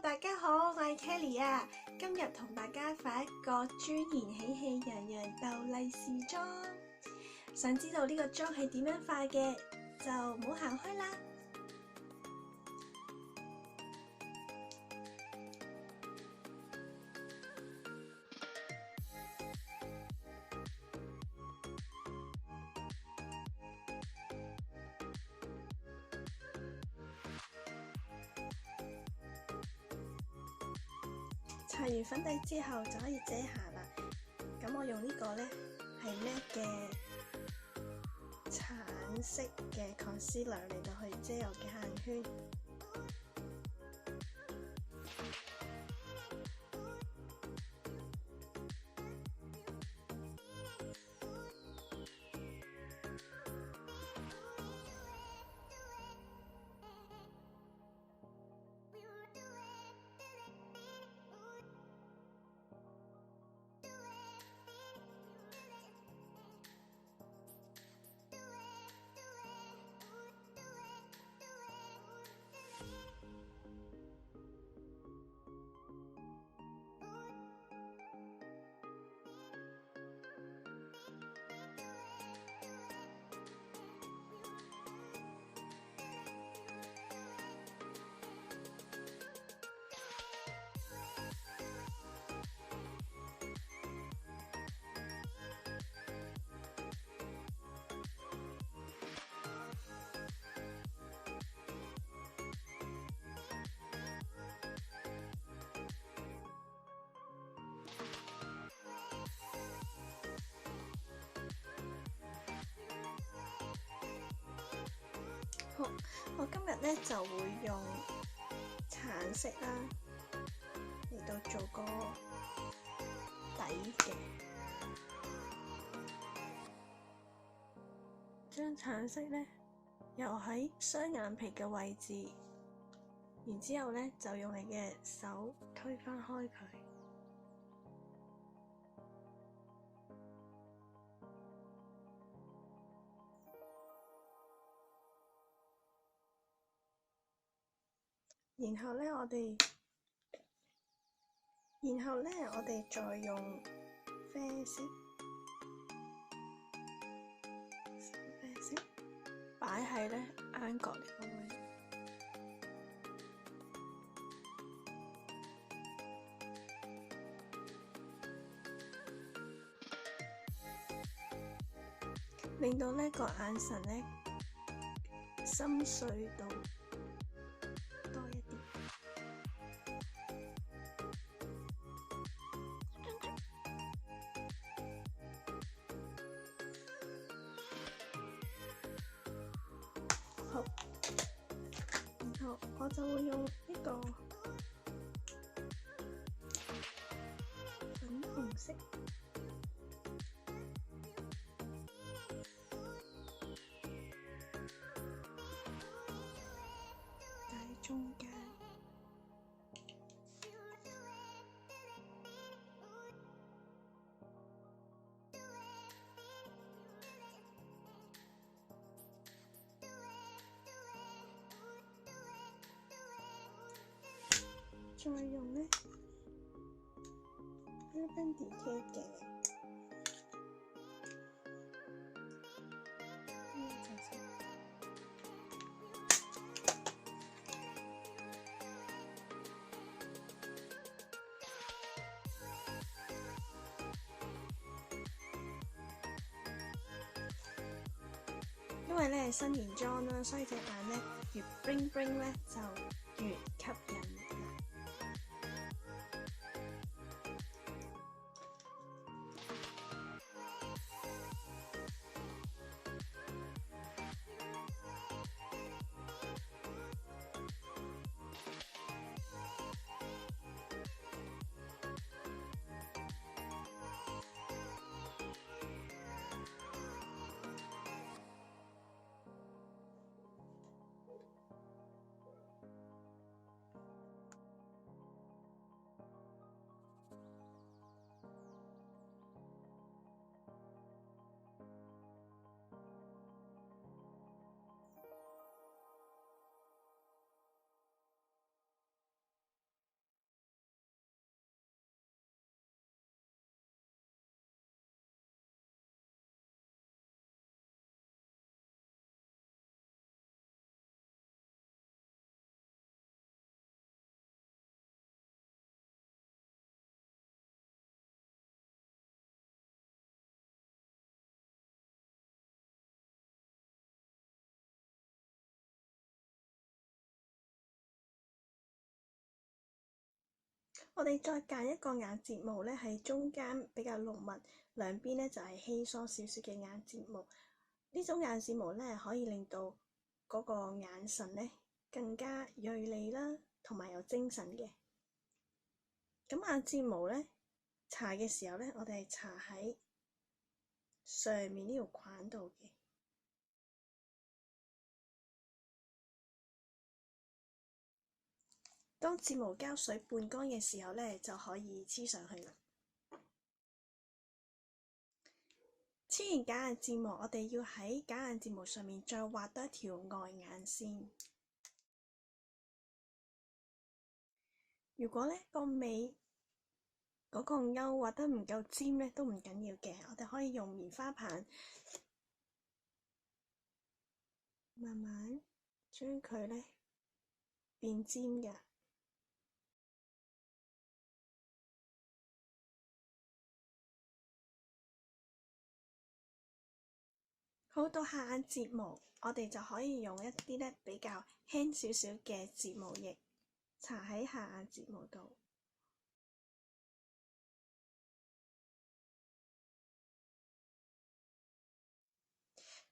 大家好，我係 Kelly 啊，今日同大家發一個豬年喜氣洋洋鬥利是妝。想知道呢個妝係點樣化嘅，就唔好行開啦。搽完粉底之後就可以遮瑕啦。咁我用呢個呢係 MAC 嘅橙色嘅 concealer 嚟到去遮我嘅眼圈。好，我今日呢就會用橙色啦嚟到做個底嘅，將橙色呢又喺雙眼皮嘅位置，然之後呢就用你嘅手推返開佢。然後呢，我哋再用啡色擺喺呢眼角呢個位，令到呢個眼神呢深邃到多一啲。好，然後我就會用呢個粉紅色喺中間，再用呢 Urban Decay 嘅因為呢係新年妝啦，所以隻眼呢越 bling bling 呢就越吸引。我哋再揀一個眼睫毛咧，係中間比較濃密，兩邊咧就係稀疏少少嘅眼睫毛。呢種眼睫毛咧可以令到嗰個眼神咧更加銳利啦，同埋有精神嘅。咁眼睫毛咧搽嘅時候咧，我哋係搽喺上面呢條框度嘅。當睫毛膠水半乾嘅時候咧，就可以黐上去啦。黐完假眼睫毛，我哋要喺假眼睫毛上面再畫多一條外眼線。如果咧個尾嗰個勾畫得唔夠尖咧，都唔緊要嘅，我哋可以用棉花棒慢慢將佢咧變尖嘅。好，到下眼睫毛，我哋就可以用一啲咧比較輕少少嘅睫毛液搽喺下眼睫毛度。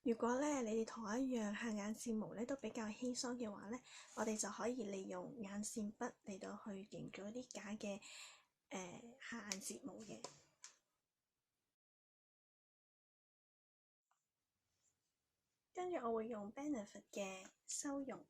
如果咧你哋同我一樣下眼睫毛咧都比較稀疏嘅話咧，我哋就可以利用眼線筆嚟到去營造啲假嘅下眼睫毛嘅。跟住我會用 Benefit 嘅修容，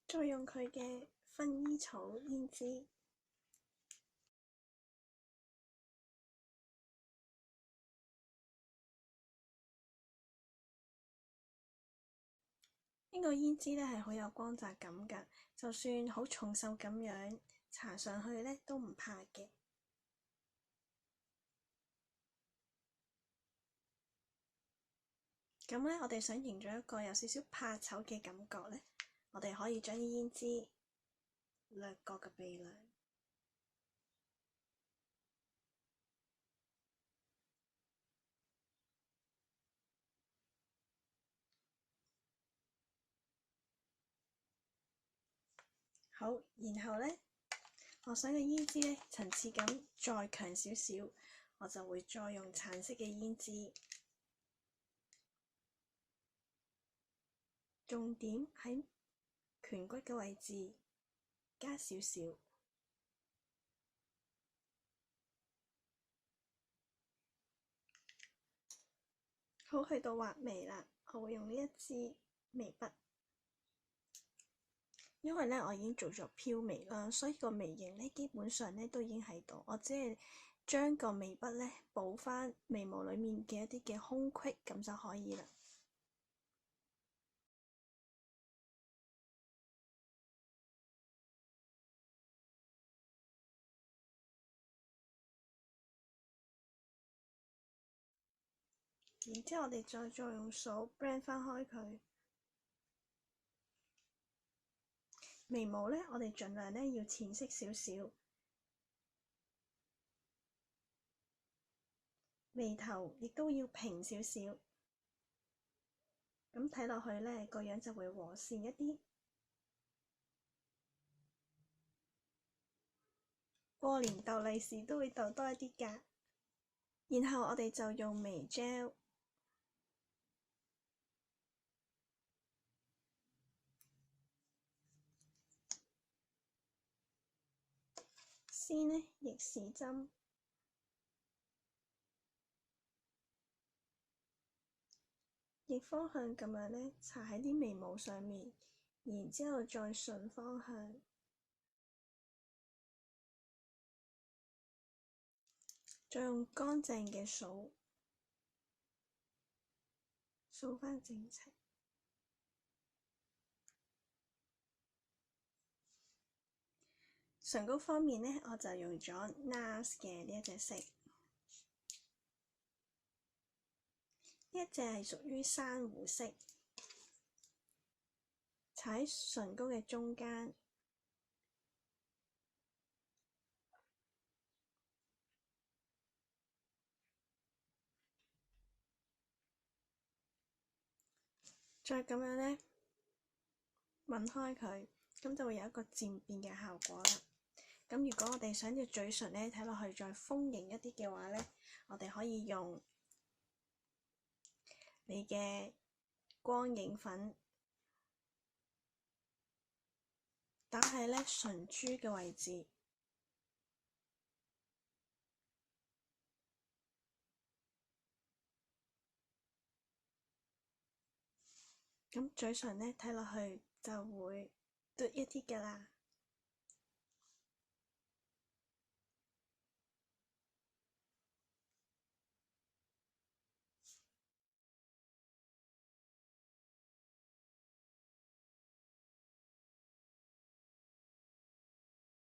再用佢嘅薰衣草胭脂。呢個胭脂咧係好有光澤感㗎，就算好重手咁樣搽上去咧都唔怕嘅。咁咧，我哋想營造一個有少少怕醜嘅感覺咧，我哋可以將啲胭脂掠過個鼻梁。好，然後咧，我想個胭脂咧層次感再強少少，我就會再用橙色嘅胭脂，重點喺顴骨嘅位置加少少。好，去到畫眉啦，我會用呢一支眉筆。因為咧我已經做咗飄眉啦，所以個眉形咧基本上咧都已經喺度，我只係將個眉筆咧補翻眉毛裡面嘅一啲嘅空隙，咁就可以啦。然之後我哋再用手 blend 翻開佢。眉毛咧，我哋盡量咧要淺色少少。眉頭亦都要平少少，咁睇落去咧個樣就會和善一啲。過年逗利是都會逗多一啲㗎。然後我哋就用眉 gel。先呢，逆時針，逆方向咁樣呢，搽喺啲眉毛上面，然之後再順方向，再用乾淨嘅掃返整齊。唇膏方面呢，我就用咗 NARS 嘅呢一隻色，呢一隻係屬於珊瑚色。搽喺唇膏嘅中間，再咁樣呢，抿開佢，咁就會有一個漸變嘅效果啦。咁如果我哋想要嘴唇呢睇落去再豐盈一啲嘅話呢，我哋可以用你嘅光影粉打喺呢唇珠嘅位置，咁嘴唇呢睇落去就會嘟一啲㗎啦。